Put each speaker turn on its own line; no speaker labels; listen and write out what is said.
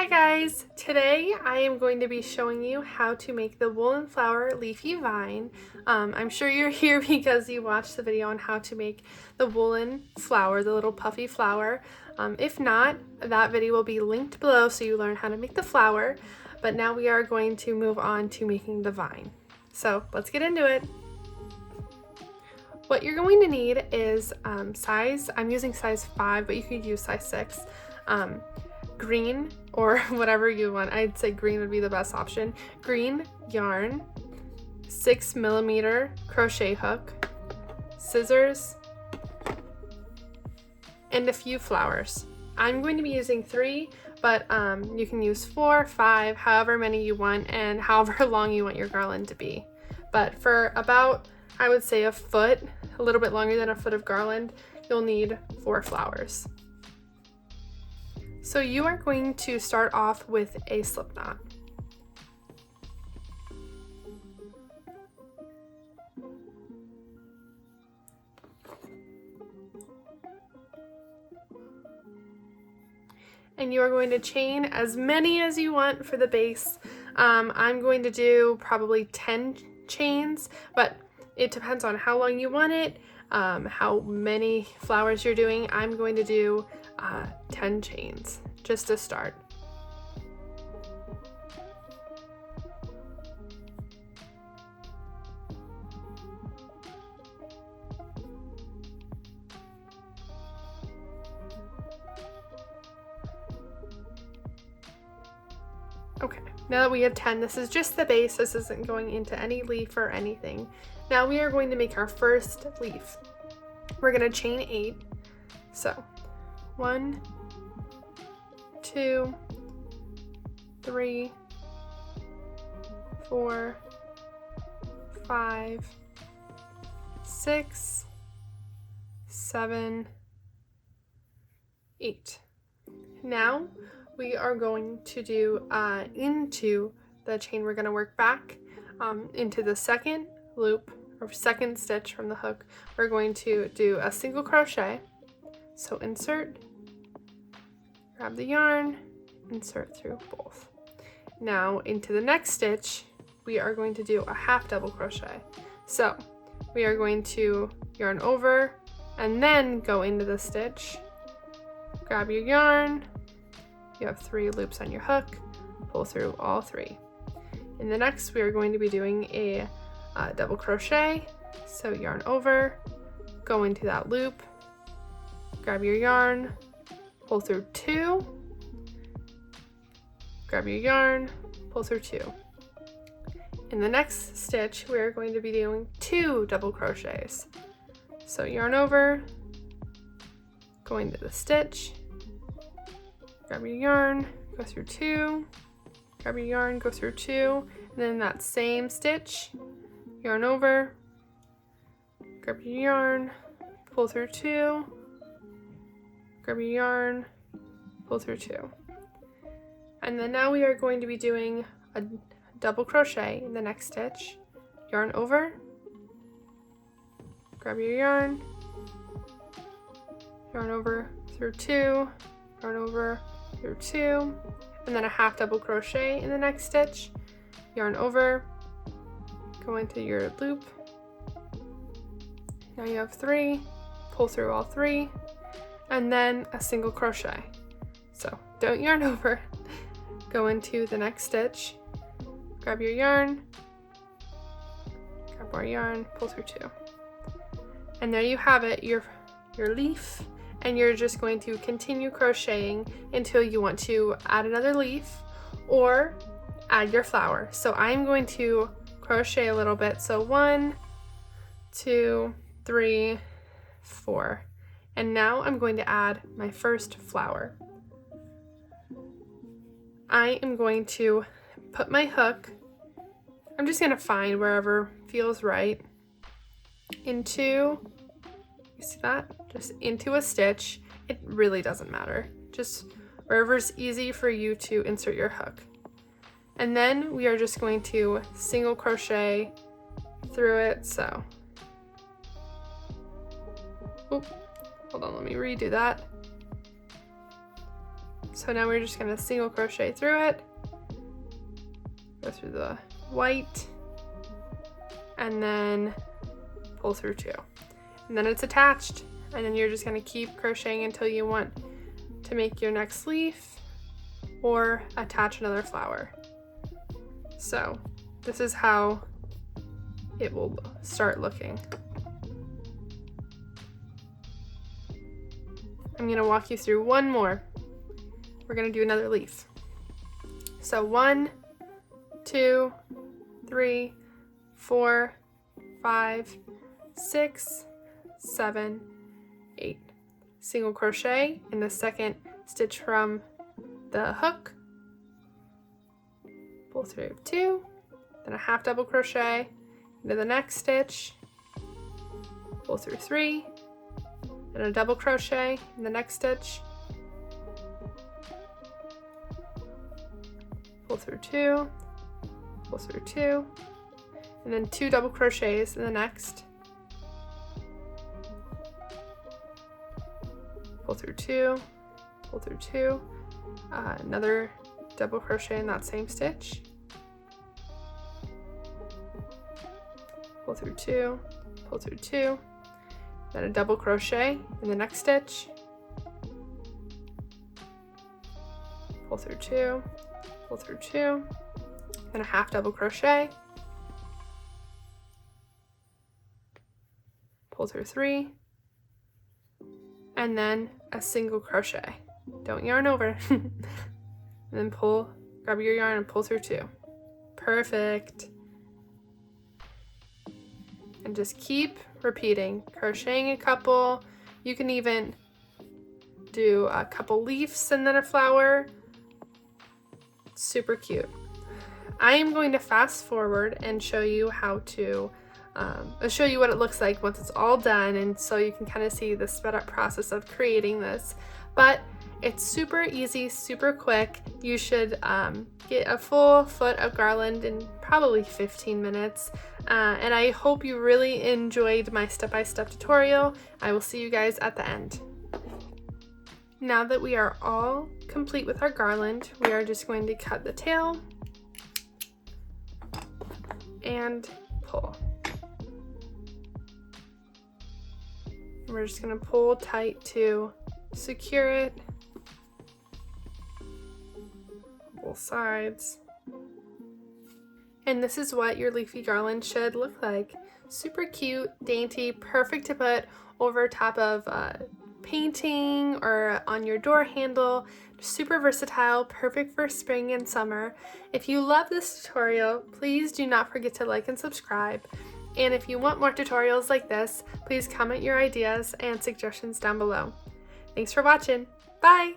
guys! Today I am going to be showing you how to make the woolen flower leafy vine. I'm sure you're here because you watched the video on how to make the woolen flower, the little puffy flower. If not, that video will be linked below so you learn how to make the flower. But now we are going to move on to making the vine. So let's get into it. What you're going to need is I'm using size 5, but you could use size 6. Green or whatever you want. I'd say green would be the best option. Green yarn, 6mm crochet hook, scissors, and a few flowers. I'm going to be using 3, but you can use 4, 5, however many you want and however long you want your garland to be. But for about, I would say, a foot, a little bit longer than a foot of garland, you'll need 4 flowers. So you are going to start off with a slip knot. And you are going to chain as many as you want for the base. I'm going to do probably 10 chains, but it depends on how long you want it, how many flowers you're doing. I'm going to do 10 chains just to start. Okay, now that we have 10, this is just the base. This isn't going into any leaf or anything. Now we are going to make our first leaf. We're going to chain 8. So 1, 2, 3, 4, 5, 6, 7, 8. Now we are going to do into the chain, we're going to work back into the second loop or second stitch from the hook. We're going to do a single crochet. So insert, grab the yarn, insert through both. Now into the next stitch, we are going to do a half double crochet. So we are going to yarn over and then go into the stitch, grab your yarn, you have 3 loops on your hook, pull through all 3. In the next, we are going to be doing a double crochet. So yarn over, go into that loop, grab your yarn, pull through 2, grab your yarn, pull through 2. In the next stitch, we are going to be doing 2 double crochets. So yarn over, go into the stitch, grab your yarn, go through 2, grab your yarn, go through 2, and then that same stitch, yarn over, grab your yarn, pull through 2, grab your yarn, pull through 2. And then now we are going to be doing a double crochet in the next stitch, yarn over, grab your yarn over through 2, yarn over through 2, and then a half double crochet in the next stitch, yarn over, go into your loop. Now you have 3, pull through all 3, and then a single crochet. So don't yarn over, go into the next stitch, grab your yarn, grab more yarn, pull through 2. And there you have it, your leaf, and you're just going to continue crocheting until you want to add another leaf or add your flower. So I'm going to crochet a little bit. So 1, 2, 3, 4. And now I'm going to add my first flower. I am going to put my hook, I'm just going to find wherever feels right, into, you see that? Just into a stitch. It really doesn't matter. Just wherever's easy for you to insert your hook. And then we are just going to single crochet through it. So, hold on, let me redo that. So now we're just going to single crochet through it, go through the white, and then pull through 2. And then it's attached, and then you're just going to keep crocheting until you want to make your next leaf or attach another flower. So this is how it will start looking. I'm going to walk you through one more. We're going to do another leaf. So 1, 2, 3, 4, 5, 6, 7, 8. Single crochet in the second stitch from the hook, pull through 2, then a half double crochet into the next stitch, pull through 3, and a double crochet in the next stitch, pull through 2, pull through 2, and then 2 double crochets in the next, pull through 2, pull through 2, another double crochet in that same stitch, pull through 2, pull through 2, then a double crochet in the next stitch, pull through 2, pull through 2, then a half double crochet, pull through 3, and then a single crochet. Don't yarn over. And then grab your yarn and pull through 2. Perfect. And just keep repeating, crocheting a couple. You can even do a couple leaves and then a flower. Super cute. I am going to fast forward and show you how to I'll show you what it looks like once it's all done, and so you can kind of see the sped up process of creating this. But it's super easy, super quick. You should get a full foot of garland in probably 15 minutes. And I hope you really enjoyed my step-by-step tutorial. I will see you guys at the end. Now that we are all complete with our garland, we are just going to cut the tail and pull. And we're just going to pull tight to secure it, both sides. And this is what your leafy garland should look like. Super cute, dainty, perfect to put over top of painting or on your door handle. Super versatile, perfect for spring and summer. If you love this tutorial, please do not forget to like and subscribe. And if you want more tutorials like this, please comment your ideas and suggestions down below. Thanks for watching. Bye!